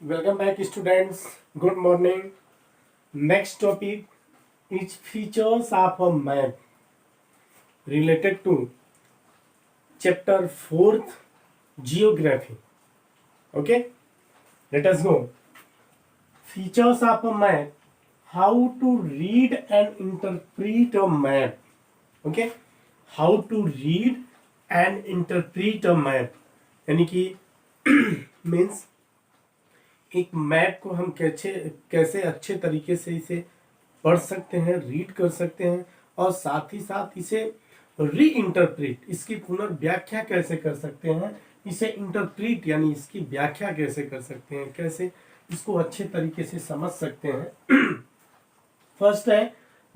Welcome back, students. Good morning. Next topic is features of a map related to chapter 4th geography. Okay, let us go. Features of a map. How to read and interpret a map. Okay, how to read and interpret a map. यानी कि means एक map को हम कैसे कैसे अच्छे तरीके से इसे पढ़ सकते हैं, रीड कर सकते हैं और साथ ही साथ इसे री इंटरप्रेट, इसकी पुनर्व्याख्या कैसे कर सकते हैं, इसे इंटरप्रेट यानी इसकी व्याख्या कैसे कर सकते हैं, कैसे इसको अच्छे तरीके से समझ सकते हैं। फर्स्ट है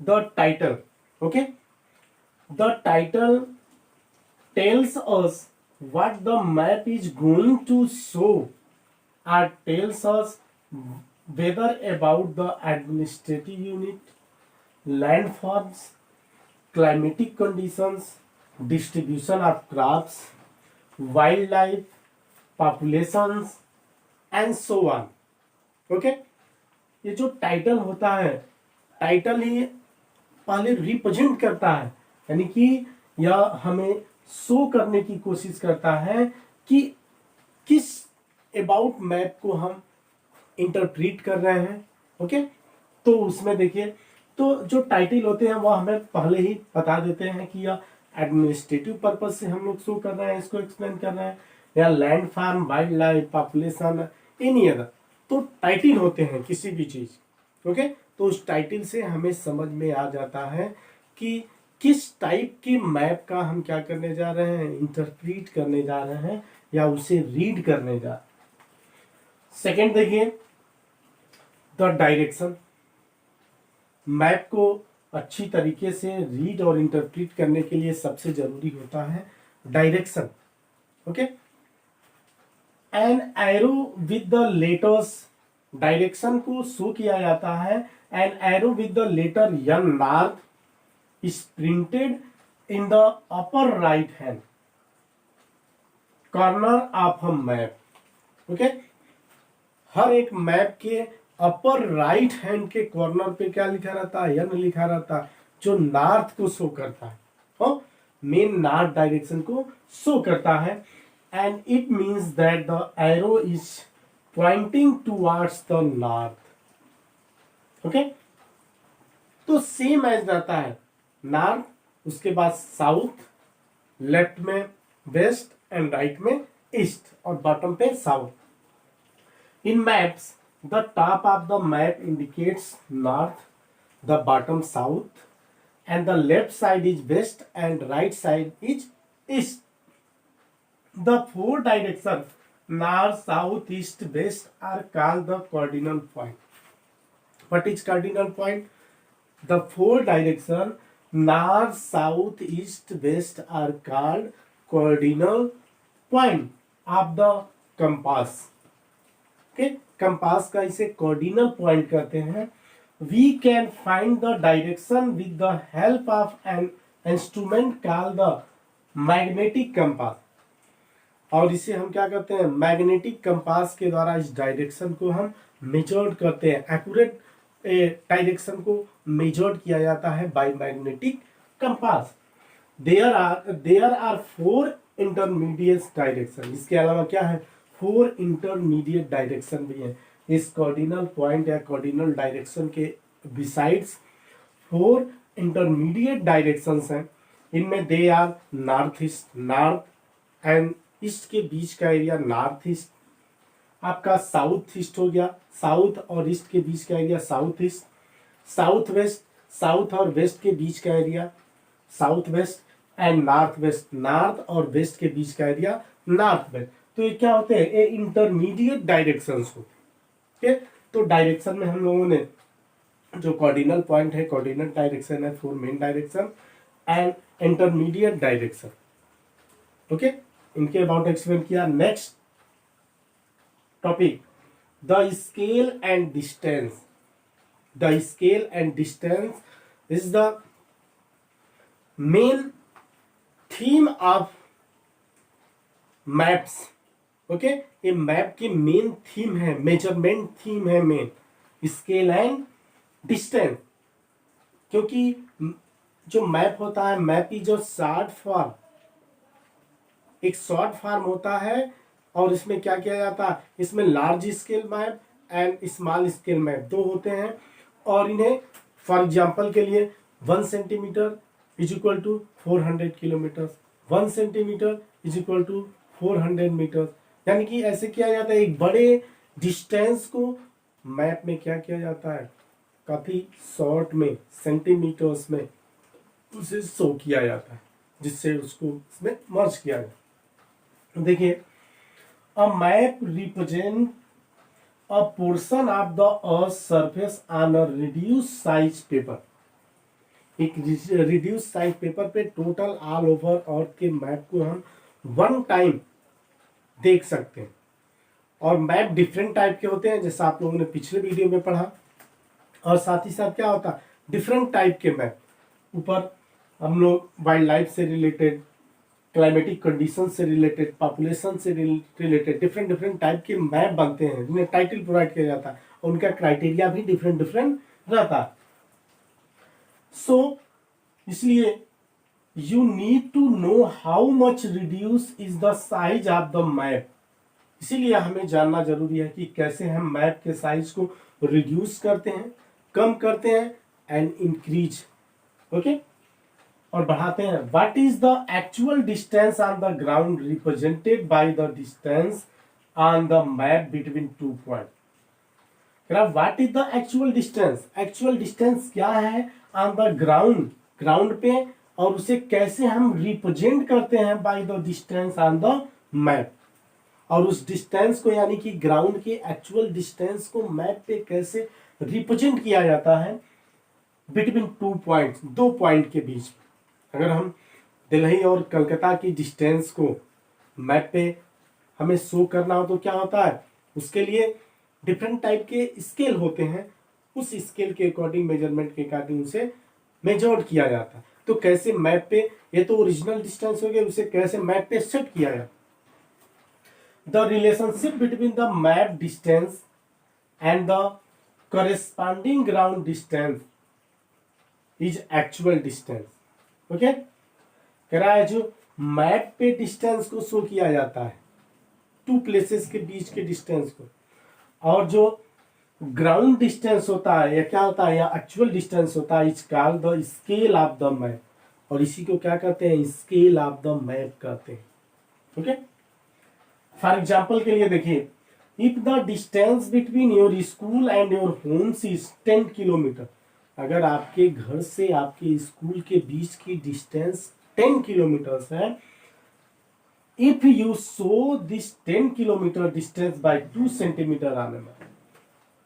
the title. Okay, the title tells us what the map is going to show or tells us whether about the administrative unit, landforms, climatic conditions, distribution of crops, wildlife, populations and so on. Okay, ये जो title होता है, title ही पहले represent करता है, यानी कि यह हमें शो करने की कोशिश करता है कि किस अबाउट मैप को हम इंटरप्रीट कर रहे हैं। ओके, तो उसमें देखिए, तो जो टाइटल होते हैं वह हमें पहले ही बता देते हैं कि यह एडमिनिस्ट्रेटिव पर्पज से हम लोग शो कर रहे हैं, इसको एक्सप्लेन कर रहे हैं, या land farm, wild life, population, any other. तो टाइटल होते हैं किसी भी चीज। ओके, तो उस टाइटल से हमें समझ में आ जाता है कि किस टाइप की मैप का हम क्या करने जा रहे हैं, इंटरप्रीट करने जा रहे हैं या उसे रीड करने जा रहे हैं। सेकेंड देखिए, द डायरेक्शन। मैप को अच्छी तरीके से रीड और इंटरप्रेट करने के लिए सबसे जरूरी होता है direction. Okay, an arrow with the letters, direction को शो किया जाता है। An arrow with the letter N north is printed in the upper right hand corner of a map. Okay, हर एक मैप के अपर राइट हैंड के corner पे क्या लिखा रहता है, एन लिखा रहता है, जो नॉर्थ को शो करता है, मेन नॉर्थ डायरेक्शन को शो करता है। And it means that the arrow is pointing towards the north. Okay, तो सेम एज रहता है, नॉर्थ, उसके बाद साउथ, लेफ्ट में वेस्ट एंड राइट में ईस्ट और बॉटम पे south. In maps, the top of the map indicates north, the bottom south, and the left side is west and right side is east. The four directions north, south, east, west are called the cardinal point. What is cardinal point? The four directions north, south, east, west are called cardinal point of the compass. ओके, compass का इसे cardinal point कहते हैं। We can find the direction with the help of an instrument called the magnetic compass. और इसे हम क्या करते हैं, मैग्नेटिक कंपास के द्वारा इस डायरेक्शन को हम मेजर्ड करते हैं। एक्यूरेट डायरेक्शन को मेजर्ड किया जाता है by magnetic compass. There are four intermediate direction. इसके अलावा क्या है, फोर इंटरमीडिएट डायरेक्शन भी है। इस कॉर्डिनल पॉइंट या कॉर्डिनल डायरेक्शन के बिसाइड्स फोर इंटरमीडिएट डायरेक्शंस हैं। इनमें they are north east, north and east के बीच का एरिया नॉर्थ ईस्ट। आपका साउथ ईस्ट हो गया, साउथ और ईस्ट के बीच का area south east. South west, south और वेस्ट के बीच का area south west. And north west, north और वेस्ट के बीच का एरिया नॉर्थ वेस्ट। तो ये क्या होते हैं, ये इंटरमीडिएट डायरेक्शंस होते हैं। तो डायरेक्शन में हम लोगों ने जो कॉर्डिनल पॉइंट है, कॉर्डिनल डायरेक्शन है, four main direction and intermediate direction. Okay, इनके अबाउट एक्सप्लेन किया। Next topic, the scale and distance. The scale and distance is the main theme of maps. Okay, ये मैप की main theme है, measurement theme है main, scale and distance. क्योंकि जो map होता है, मैप की जो शॉर्ट फॉर्म, एक शॉर्ट फॉर्म होता है, और इसमें क्या किया जाता है, इसमें large scale map and small scale map दो होते हैं। और इन्हें फॉर एग्जांपल के लिए 1 centimetre is equal to 400 kilometre, 1 centimetre is equal to 400 metre. यानी कि ऐसे किया जाता है, एक बड़े डिस्टेंस को मैप में क्या किया जाता है, काफी शॉर्ट में, सेंटीमीटर्स में उसे शो किया जाता है, जिससे उसको इसमें मर्ज किया जाए। देखिए, अ map represent a portion of the earth surface on a reduce size paper. एक रिड्यूस साइज पेपर पे टोटल ऑल ओवर अर्थ के मैप को हम वन टाइम देख सकते हैं। और मैप डिफरेंट टाइप के होते हैं, जैसा आप लोगों ने पिछले वीडियो में पढ़ा। और साथ ही साथ क्या होता है, डिफरेंट टाइप के मैप, ऊपर हम लोग वाइल्ड लाइफ से रिलेटेड, क्लाइमेटिक कंडीशन से रिलेटेड, पॉपुलेशन से रिलेटेड डिफरेंट डिफरेंट टाइप के मैप बनते हैं, जिन्हें टाइटल प्रोवाइड किया जाता है, और उनका क्राइटेरिया भी डिफरेंट डिफरेंट रहता है। सो इसलिए you need to know how much reduce is the size of the map. इसीलिए हमें जानना जरूरी है कि कैसे हम मैप के साइज को रिड्यूस करते हैं, कम करते हैं, एंड इंक्रीज, ओके, और बढ़ाते हैं। What is the actual distance on the ground represented by the distance on the map between 2 point. What is the actual distance, actual distance क्या है ऑन द ग्राउंड, ग्राउंड पे, और उसे कैसे हम रिप्रेजेंट करते हैं by the distance on the map. और उस डिस्टेंस को, यानी कि ग्राउंड के एक्चुअल डिस्टेंस को मैप पे कैसे रिप्रेजेंट किया जाता है बिटवीन 2 पॉइंट, 2 पॉइंट के बीच। अगर हम दिल्ली और कलकत्ता की डिस्टेंस को मैप पे हमें शो करना हो तो क्या होता है, उसके लिए डिफरेंट टाइप के स्केल होते हैं, उस स्केल के अकॉर्डिंग, मेजरमेंट के अकॉर्डिंग उसे मेजर किया जाता है। तो कैसे मैप पे, ये तो ओरिजिनल डिस्टेंस हो गया, उसे कैसे मैप पे सेट किया जाता है। The relationship between the map distance and the corresponding ground distance is actual distance. Okay, कह रहा है जो मैप पे डिस्टेंस को शो किया जाता है, 2 प्लेसेस के बीच के डिस्टेंस को, और जो ग्राउंड डिस्टेंस होता है, या क्या होता है, या एक्चुअल डिस्टेंस होता है, is called the scale of the map. और इसी को क्या कहते हैं, स्केल ऑफ द मैप कहते हैं। ओके, फॉर एग्जाम्पल के लिए देखिए, if the distance between your school and your homes is 10 kilometre, अगर आपके घर से आपके स्कूल के बीच की डिस्टेंस 10 किलोमीटर है, if you show this 10 kilometre distance by 2 centimetre on map,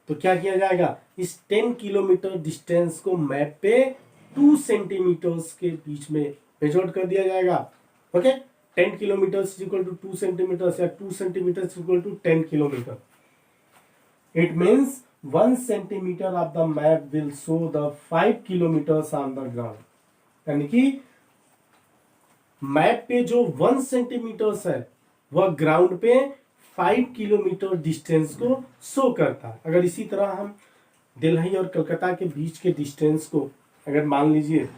तो क्या किया जाएगा, इस 10 किलोमीटर डिस्टेंस को मैप पे 2 सेंटीमीटर के बीच में मेजर कर दिया जाएगा। Okay, 10 kilometre equal to 2 centimetre, या 2 centimetre equal to 10 kilometre. It means 1 centimetre of the map will show the 5 kilometre on the ground. यानी कि मैप पे जो 1 सेंटीमीटर है, वह ग्राउंड पे 5 किलोमीटर डिस्टेंस को शो करता है। अगर इसी तरह हम दिल्ली और कलकत्ता के बीच के डिस्टेंस को, अगर मान लीजिए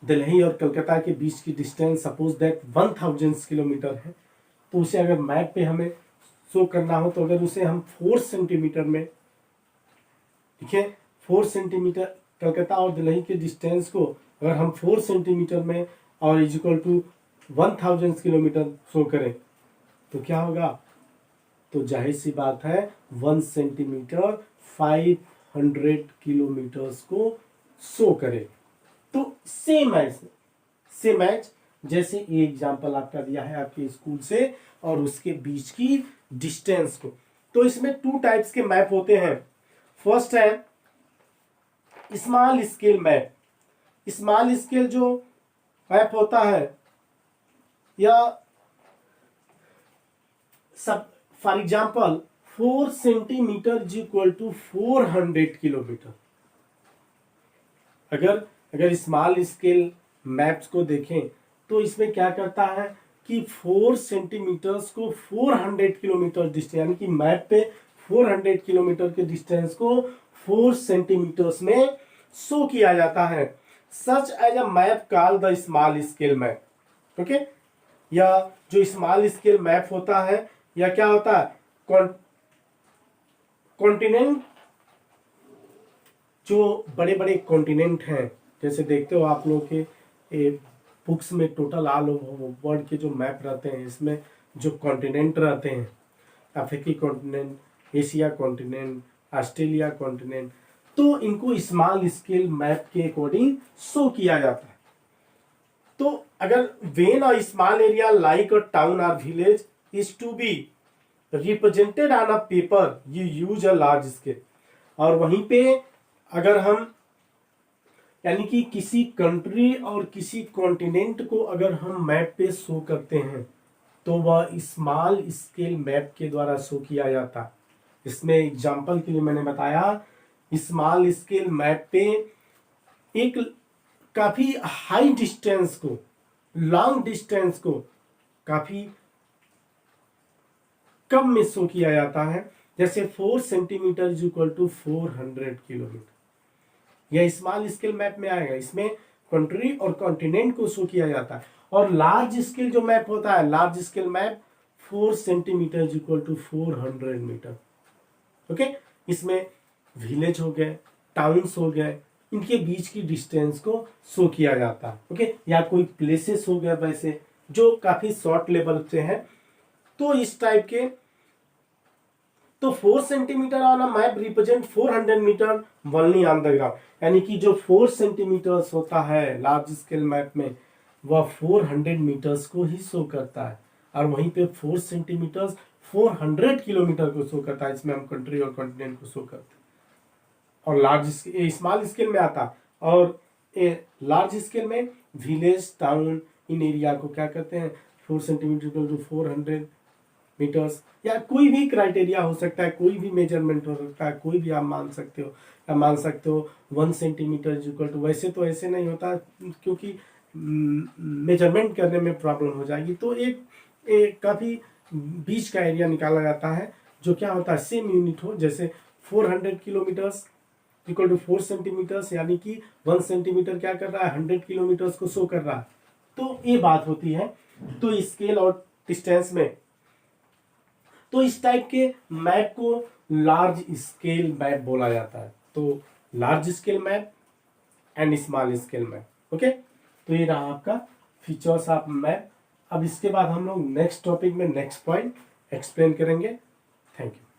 दिल्ली और कलकत्ता के बीच की डिस्टेंस सपोज दैट 1000 किलोमीटर है, तो उसे अगर मैप पे हमें शो करना हो, तो अगर उसे हम 4 सेंटीमीटर में, देखिए 4 सेंटीमीटर कलकत्ता और दिल्ली के डिस्टेंस को अगर हम 4 सेंटीमीटर में और is equal to 1000 kilometre show करें, तो क्या होगा, तो जाहिर सी बात है 1 सेंटीमीटर 500 किलोमीटर्स को शो करे। तो सेम एज जैसे ये एग्जांपल आपका दिया है आपके स्कूल से और उसके बीच की डिस्टेंस को। तो इसमें 2 टाइप्स के मैप होते हैं। फर्स्ट है small scale map. Small scale जो मैप होता है, या सब for example 4 centimetre is equal to 400 kilometre. अगर स्मॉल स्केल मैप्स को देखें तो इसमें क्या करता है कि 4 सेंटीमीटर्स को 400 किलोमीटर डिस्टेंस, यानी कि मैप पे 400 किलोमीटर के डिस्टेंस को 4 सेंटीमीटर्स में शो किया जाता है। Such as a map call the small scale map. Okay, या जो स्मॉल स्केल मैप होता है या क्या होता है, कॉन्टिनेंट, जो बड़े बड़े कॉन्टिनेंट हैं, जैसे देखते हो आप लोग के बुक्स में टोटल ऑल वर्ल्ड के जो मैप रहते हैं, इसमें जो कॉन्टिनेंट रहते हैं, अफ्रीकी continent, Asia continent, Australia continent, तो इनको स्मॉल स्केल मैप के अकॉर्डिंग शो किया जाता है। तो अगर when a small area like a town और village is to be represented on a paper you use a large scale. और वहीं पे अगर हम, यानी कि किसी कंट्री और किसी कॉन्टिनेंट को अगर हम मैप पे शो करते हैं तो वह स्मॉल स्केल मैप के द्वारा शो किया जाता है। इसमें एग्जांपल के लिए मैंने बताया, स्मॉल स्केल मैप पे एक काफी हाई डिस्टेंस को, लॉन्ग डिस्टेंस को काफी कम में शो किया जाता है। जैसे 4 centimetre is equal to 400 kilometre, यह स्मॉल स्केल मैप में आएगा। इसमें कंट्री और कॉन्टिनेंट को शो किया जाता है। और लार्ज स्केल जो मैप होता है, large scale map 4 centimetre is equal to 400 metre. Okay, इसमें विलेज हो गए, टाउन्स हो गए, इनके बीच की डिस्टेंस को शो किया जाता है। ओके, या कोई प्लेसेस हो गए वैसे जो काफी शॉर्ट लेवल से हैं, तो इस टाइप के। तो 4 centimetre on a map represent 400 metre only on the ground, यानी कि जो 4 सेंटीमीटर होता है लार्ज स्केल मैप में, वह 400 मीटर्स को ही शो करता है। और वहीं पे 4 सेंटीमीटर 400 किलोमीटर को शो करता है। इसमें हम कंट्री और कॉन्टिनेंट को शो करते हैं। और लार्ज स्मॉल स्केल में आता है, और लार्ज स्केल में विलेज, टाउन, इन एरिया को क्या करते हैं, 4 सेंटीमीटर टू 400 मीटर्स, या कोई भी क्राइटेरिया हो सकता है, कोई भी मेजरमेंट हो सकता है, कोई भी आप मान सकते हो। या मान सकते हो 1 सेंटीमीटर इज इक्वल टू, वैसे तो ऐसे नहीं होता क्योंकि मेजरमेंट करने में प्रॉब्लम हो जाएगी। तो एक काफ़ी बीच का एरिया निकाला जाता है जो क्या होता है, सेम यूनिट हो। जैसे 400 किलोमीटर्स इक्वल टू 4 सेंटीमीटर्स, यानी कि 1 सेंटीमीटर क्या कर रहा है, 100 किलोमीटर्स को शो कर रहा है। तो ये बात होती है। तो स्केल और डिस्टेंस में, तो इस टाइप के मैप को लार्ज स्केल मैप बोला जाता है। तो large scale map and small scale map. Okay, तो ये रहा आपका फीचर्स ऑफ मैप। अब इसके बाद हम लोग नेक्स्ट टॉपिक में नेक्स्ट पॉइंट एक्सप्लेन करेंगे। Thank you.